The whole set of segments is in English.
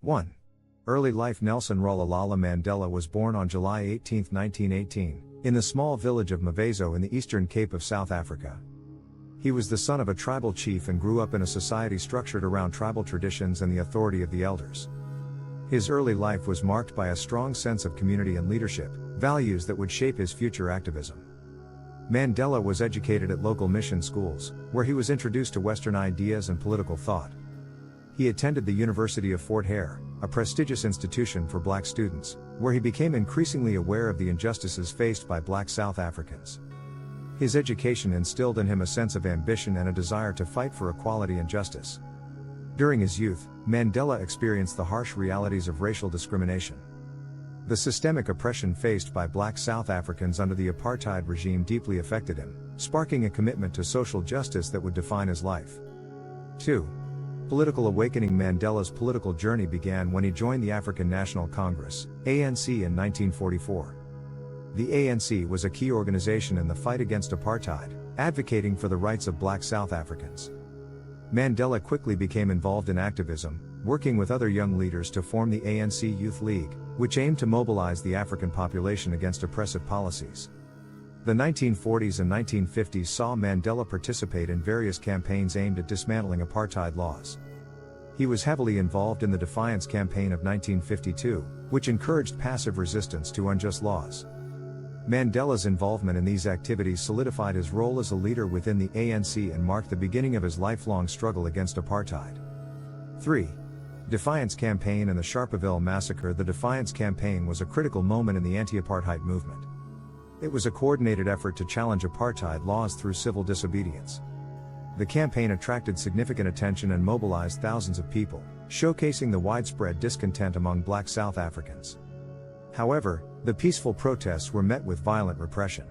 1. Early life. Nelson Rolihlahla Mandela was born on July 18, 1918, in the small village of Mvezo in the Eastern Cape of South Africa. He was the son of a tribal chief and grew up in a society structured around tribal traditions and the authority of the elders. His early life was marked by a strong sense of community and leadership, values that would shape his future activism. Mandela was educated at local mission schools, where he was introduced to Western ideas and political thought. He attended the University of Fort Hare, a prestigious institution for black students, where he became increasingly aware of the injustices faced by black South Africans. His education instilled in him a sense of ambition and a desire to fight for equality and justice. During his youth, Mandela experienced the harsh realities of racial discrimination. The systemic oppression faced by black South Africans under the apartheid regime deeply affected him, sparking a commitment to social justice that would define his life. 2. Political awakening. Mandela's political journey began when he joined the African National Congress, ANC, in 1944. The ANC was a key organization in the fight against apartheid, advocating for the rights of black South Africans. Mandela quickly became involved in activism, working with other young leaders to form the ANC Youth League, which aimed to mobilize the African population against oppressive policies. The 1940s and 1950s saw Mandela participate in various campaigns aimed at dismantling apartheid laws. He was heavily involved in the Defiance Campaign of 1952, which encouraged passive resistance to unjust laws. Mandela's involvement in these activities solidified his role as a leader within the ANC and marked the beginning of his lifelong struggle against apartheid. 3. Defiance Campaign and the Sharpeville Massacre. The Defiance Campaign was a critical moment in the anti-apartheid movement. It was a coordinated effort to challenge apartheid laws through civil disobedience. The campaign attracted significant attention and mobilized thousands of people, showcasing the widespread discontent among black South Africans. However, the peaceful protests were met with violent repression.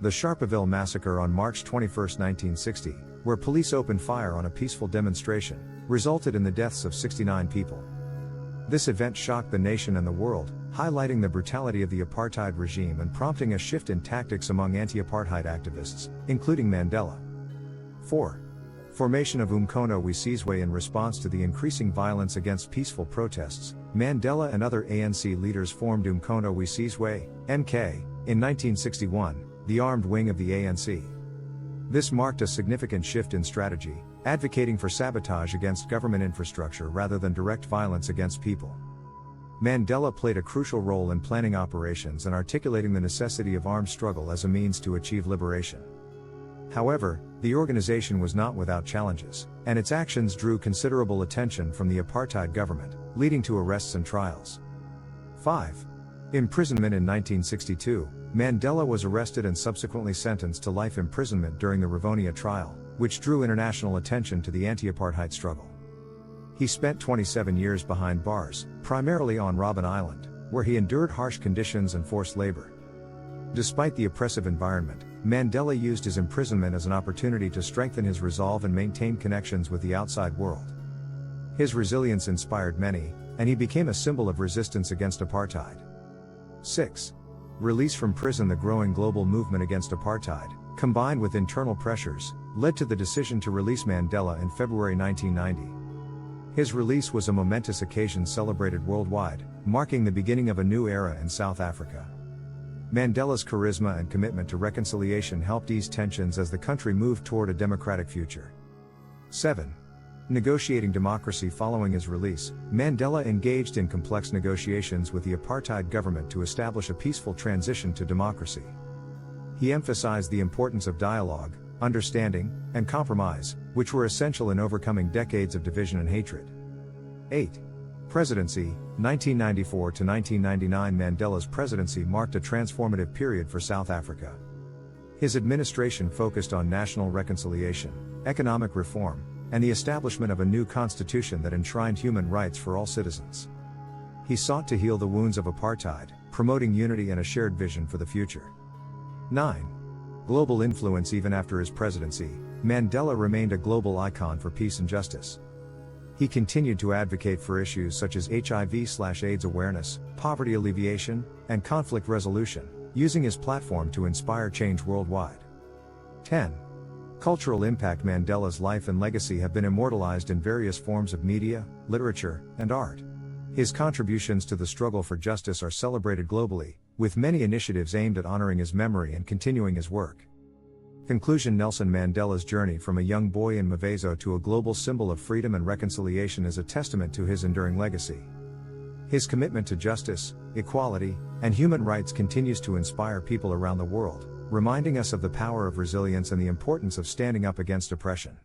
The Sharpeville Massacre on March 21, 1960, where police opened fire on a peaceful demonstration, resulted in the deaths of 69 people. This event shocked the nation and the world, highlighting the brutality of the apartheid regime and prompting a shift in tactics among anti-apartheid activists, including Mandela. 4. Formation of Umkhonto we Sizwe. In response to the increasing violence against peaceful protests, Mandela and other ANC leaders formed Umkhonto we Sizwe, MK, in 1961, the armed wing of the ANC. This marked a significant shift in strategy, advocating for sabotage against government infrastructure rather than direct violence against people. Mandela played a crucial role in planning operations and articulating the necessity of armed struggle as a means to achieve liberation. However, the organization was not without challenges, and its actions drew considerable attention from the apartheid government, leading to arrests and trials. 5. Imprisonment. In 1962, Mandela was arrested and subsequently sentenced to life imprisonment during the Rivonia trial, which drew international attention to the anti-apartheid struggle. He spent 27 years behind bars, primarily on Robben Island, where he endured harsh conditions and forced labor. Despite the oppressive environment, Mandela used his imprisonment as an opportunity to strengthen his resolve and maintain connections with the outside world. His resilience inspired many, and he became a symbol of resistance against apartheid. 6. Release from prison. The growing global movement against apartheid, combined with internal pressures, led to the decision to release Mandela in February 1990. His release was a momentous occasion celebrated worldwide, marking the beginning of a new era in South Africa. Mandela's charisma and commitment to reconciliation helped ease tensions as the country moved toward a democratic future. 7. Negotiating democracy. Following his release, Mandela engaged in complex negotiations with the apartheid government to establish a peaceful transition to democracy. He emphasized the importance of dialogue, understanding, and compromise, which were essential in overcoming decades of division and hatred. 8. Presidency, 1994 to 1999. Mandela's presidency marked a transformative period for South Africa. His administration focused on national reconciliation, economic reform, and the establishment of a new constitution that enshrined human rights for all citizens. He sought to heal the wounds of apartheid, promoting unity and a shared vision for the future. 9. Global influence. Even after his presidency, Mandela remained a global icon for peace and justice. He continued to advocate for issues such as HIV/AIDS awareness, poverty alleviation, and conflict resolution, using his platform to inspire change worldwide. 10. Cultural impact. Mandela's life and legacy have been immortalized in various forms of media, literature, and art. His contributions to the struggle for justice are celebrated globally, with many initiatives aimed at honoring his memory and continuing his work. Conclusion: Nelson Mandela's journey from a young boy in Mvezo to a global symbol of freedom and reconciliation is a testament to his enduring legacy. His commitment to justice, equality, and human rights continues to inspire people around the world, reminding us of the power of resilience and the importance of standing up against oppression.